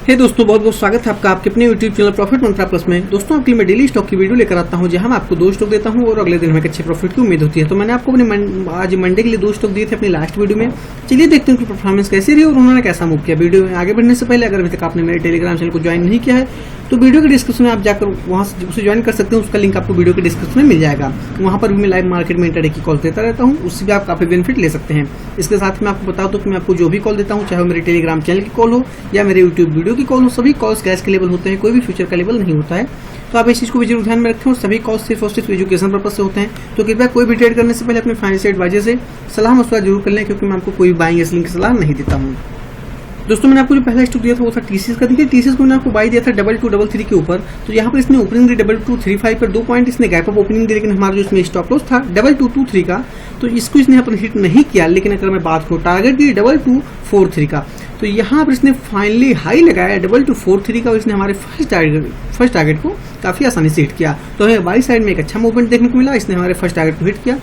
हे दोस्तों, बहुत बहुत स्वागत है आपका आपके अपने यूट्यूब चैनल प्रॉफिट मंत्रा प्लस में। दोस्तों, आपके लिए मैं डेली स्टॉक की वीडियो लेकर आता हूं, जहां मैं आपको 2 स्टॉक देता हूं और अगले दिन में अच्छे प्रॉफिट की उम्मीद होती है। तो मैंने आपको अपने आज मंडे के लिए 2 स्टॉक दिए थे अपनी लास्ट वीडियो में। चलिए देखते हैं उनकी परफॉर्मेंस कैसी रही और उन्होंने कैसा मूव किया। वीडियो में आगे बढ़ने से पहले अगर अभी तक आपने मेरे टेलीग्राम चैनल को ज्वाइन नहीं किया है तो वीडियो के डिस्क्रिप्शन में आप जाकर वहां से उसे ज्वाइन कर सकते हैं। उसका लिंक आपको वीडियो के डिस्क्रिप्शन में मिल जाएगा। वहां पर भी मैं लाइव मार्केट में इंट्राडे की कॉल देता रहता हूं, उससे भी आप काफी बेनिफिट ले सकते हैं। इसके साथ मैं आपको बता दूं कि मैं आपको जो भी कॉल देता हूं, चाहे वो मेरे टेलीग्राम चैनल की कॉल हो या मेरे यूट्यूब वीडियो की कॉल हो, सभी कॉल्स कैश के लेवल होते हैं, कोई भी फ्यूचर का लेवल नहीं होता है। तो आप इस चीज को भी जरूर ध्यान में रखें और सभी कॉल्स सिर्फ और सिर्फ एजुकेशन पर्पज से होते हैं। तो कृपया कोई भी ट्रेड करने से पहले अपने फाइनेंशियल एडवाइजर से सलाह मशवरा जरूर कर लें, क्योंकि मैं आपको कोई बाइंग सेलिंग की सलाह नहीं देता हूँ। दोस्तों, मैंने आपको जो पहला स्टॉक दिया था वो था टीसीएस का। देखिए, टीसीएस को मैंने आपको बाई दिया था 2233 के ऊपर। तो यहाँ पर इसने ओपनिंग दी 2235 पर 2 पॉइंट इसने गैप अप ओपनिंग दी, लेकिन हमारा जो इसमें स्टॉप लॉस था 2223 का, तो इसको इसने यहाँ पर हिट नहीं किया। लेकिन अगर मैं बात करूँ टारगेट की 2243 का, तो यहाँ पर इसने फाइनली हाई लगाया 2243 का और इसने हमारे फर्स्ट टारगेट को काफी आसानी से हिट किया। तो हमें बाई साइड में एक अच्छा मूवमेंट देखने को मिला, इसने हमारे फर्स्ट टारगेट को हिट किया।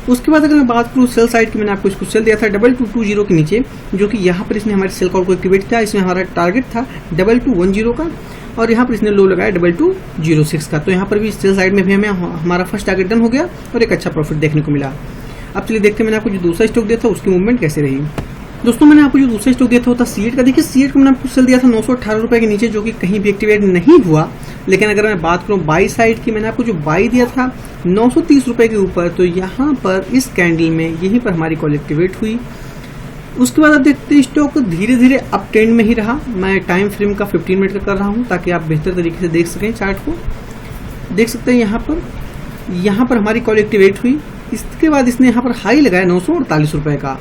उसके बाद अगर मैं बात करूँ सेल साइड की, मैंने आपको इसको सेल दिया था 2220 के नीचे, जो कि यहाँ पर इसने हमारे सेल कॉल को एक्टिवेट किया। इसमें हमारा टारगेट था 2210 का और यहाँ पर इसने लो लगाया 2206 का। तो यहाँ पर भी सेल साइड में भी हमें हमारा फर्स्ट टारगेट डन हो गया और एक अच्छा प्रॉफिट देखने को मिला। अब चलिए देखते हैं मैंने आपको जो दूसरा स्टॉक दिया था उसकी मूवमेंट कैसे रही। दोस्तों, मैंने आपको जो दूसरा स्टॉक दिया था वो था सीएट का। देखिए, सीएट को मैंने आपको सेल दिया था 918 रुपए के नीचे, जो कि कहीं भी एक्टिवेट नहीं हुआ। लेकिन अगर मैं बात करूं बाई साइड की, मैंने आपको जो बाई दिया था 930 रुपए के ऊपर, तो यहाँ पर इस कैंडल में यहीं पर हमारी कॉल एक्टिवेट हुई। उसके बाद आप देखते हैं स्टॉक धीरे धीरे अप ट्रेंड में ही रहा। मैं टाइम फ्रेम का 15 मिनट का कर रहा हूँ ताकि आप बेहतर तरीके से देख सकें चार्ट को। देख सकते हैं यहाँ पर हमारी कॉल एक्टिवेट हुई। इसके बाद इसने यहाँ पर हाई लगाया 948 रुपए का।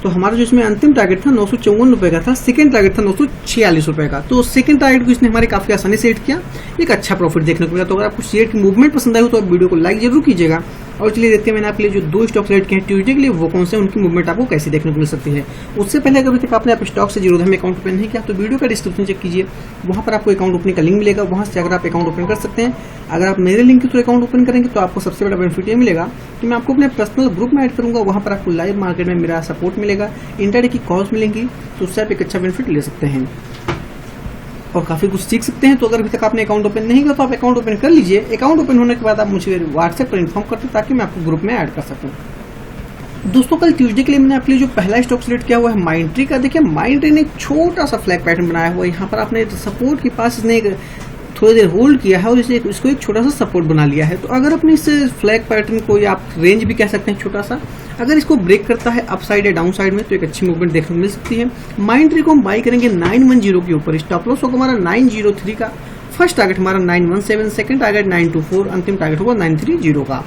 तो हमारा जो इसमें अंतिम टारगेट था 954 रुपए का था, सेकंड टारगेट था 946 रुपए का। तो सेकंड टारगेट को इसने हमारे काफी आसानी से हिट किया, एक अच्छा प्रॉफिट देखने को मिला। तो अगर आपको शेयर की मूवमेंट पसंद आई हो तो आप वीडियो को लाइक जरूर कीजिएगा। और चलिए देखते हैं मैंने आपके लिए जो 2 स्टॉक सेलेक्ट किए हैं ट्यूजडे के लिए, वो कौन से, उनकी मूवमेंट आपको कैसे देखने को मिल सकती है। उससे पहले अगर अभी तक आपने UPSTOX से zerodha में अकाउंट ओपन नहीं किया तो वीडियो का डिस्क्रिप्शन चेक कीजिए, वहां पर आपको अकाउंट ओपनिंग का लिंक मिलेगा। वहां से अगर आप अकाउंट ओपन कर सकते हैं। अगर आप मेरे लिंक के थ्रू अकाउंट ओपन करेंगे तो आपको सबसे बड़ा बेनिफिट ये मिलेगा कि मैं आपको अपने पर्सनल ग्रुप में ऐड करूंगा। वहां पर आपको लाइव मार्केट में मेरा सपोर्ट मिलेगा, इंट्राडे की कॉल्स मिलेंगी, तो उससे आप एक अच्छा बेनिफिट ले सकते हैं और काफी कुछ सीख सकते हैं। तो अगर अभी तक आपने अकाउंट ओपन नहीं किया तो आप अकाउंट ओपन कर लीजिए। अकाउंट ओपन होने के बाद आप मुझे व्हाट्सएप पर इन्फॉर्म करते हैं ताकि मैं आपको ग्रुप में ऐड कर सकूं। दोस्तों, कल ट्यूसडे के लिए मैंने आपके लिए जो पहला स्टॉक सिलेक्ट किया हुआ है माइंट्री का। देखिए, माइंट्री ने एक छोटा सा फ्लैग पैटर्न बनाया हुआ है। यहाँ पर आपने सपोर्ट के पास इसने थोड़ी देर होल्ड किया है और इसको एक छोटा सा सपोर्ट बना लिया है। तो अगर अपने इस फ्लैग पैटर्न को, या आप रेंज भी कह सकते हैं छोटा सा, अगर इसको ब्रेक करता है अप साइड या डाउन साइड में तो एक अच्छी मूवमेंट देखने को मिल सकती है। माइंट्री को हम बाई करेंगे 910 के ऊपर। स्टॉप लॉस होगा हमारा 903 का, फर्स्ट टारगेट हमारा 917, सेकंड टारगेट 924, अंतिम टारगेट होगा 930 का।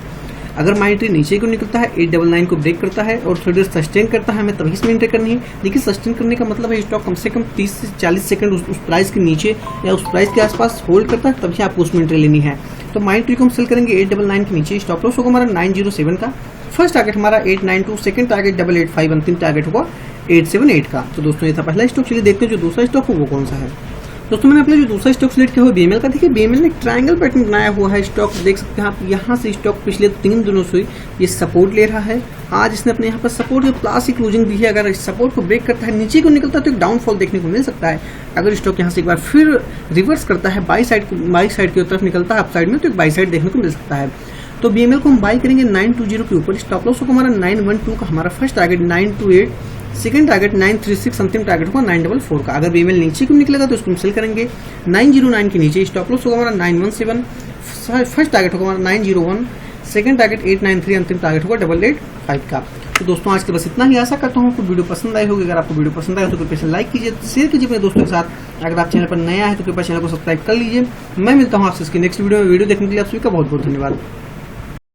अगर माइंट्री नीचे को निकलता है 899 को ब्रेक करता है और थोड़ी देर सस्टेन करता है, हमें तभी इसमें एंटर करनी है। देखिए, सस्टेन करने का मतलब है स्टॉक कम से कम 30 से 40 सेकंड उस प्राइस के नीचे या उस प्राइस के आसपास होल्ड करता है, तभी आपको उसमें एंट्री लेनी है। तो माइंट्री को हम सेल करेंगे 899 के नीचे। स्टॉप लॉस होगा हमारा 907 का, फर्स्ट टारगेट हमारा 892, सेकंड टारगेट 885, अंतिम टारगेट होगा 878 का। तो दोस्तों, ये था पहला स्टॉक। चलिए देखते हैं जो दूसरा स्टॉक हो वो कौन सा है। दोस्तों, मैंने अपने जो दूसरा स्टॉक सिलेक्ट किया हुआ बीएमएल का। देखिए, बीएमएल ने ट्रायंगल पैटर्न बनाया हुआ है। स्टॉक देख सकते हैं आप, यहाँ से स्टॉक पिछले 3 दिनों से ये सपोर्ट ले रहा है। आज इसने अपने यहाँ पर सपोर्ट के प्लस की क्लोजिंग दी है। अगर इस सपोर्ट को ब्रेक करता है, नीचे को निकलता है तो एक डाउनफॉल देखने को मिल सकता है। अगर स्टॉक यहाँ से एक बार फिर रिवर्स करता है, बाई साइड की तरफ निकलता है अप साइड में, तो एक बाई साइड देखने को मिल सकता है। तो बीएमएल को हम बाई करेंगे 920 के ऊपर। स्टॉप लॉस होगा हमारा 912 का, हमारा फर्स्ट टारगेट 928, सेकंड टारगेट 936, अंतिम टारगेट होगा 944 का। अगर बीएमएल नीचे को निकलेगा तो इसको हम सेल करेंगे 909 के नीचे। स्टॉप लॉस होगा हमारा 917, फर्स्ट टारगेट होगा हमारा 901, सेकंड टारगेट 893, अंतिम टारगेट होगा 885 का। तो दोस्तों, आज के बस इतना ही। आशा करता हूँ आपको वीडियो पसंद आई होगी। अगर आपको वीडियो पसंद आए तो कृपया लाइक कीजिए, शेयर कीजिए अपने दोस्तों के साथ। अगर आप चैनल पर नया है तो कृपया चैनल को सब्सक्राइब कर लीजिए। मैं मिलता हूँ आपसे इसकी नेक्स्ट वीडियो में। वीडियो देखने के लिए आप सभी का बहुत बहुत धन्यवाद।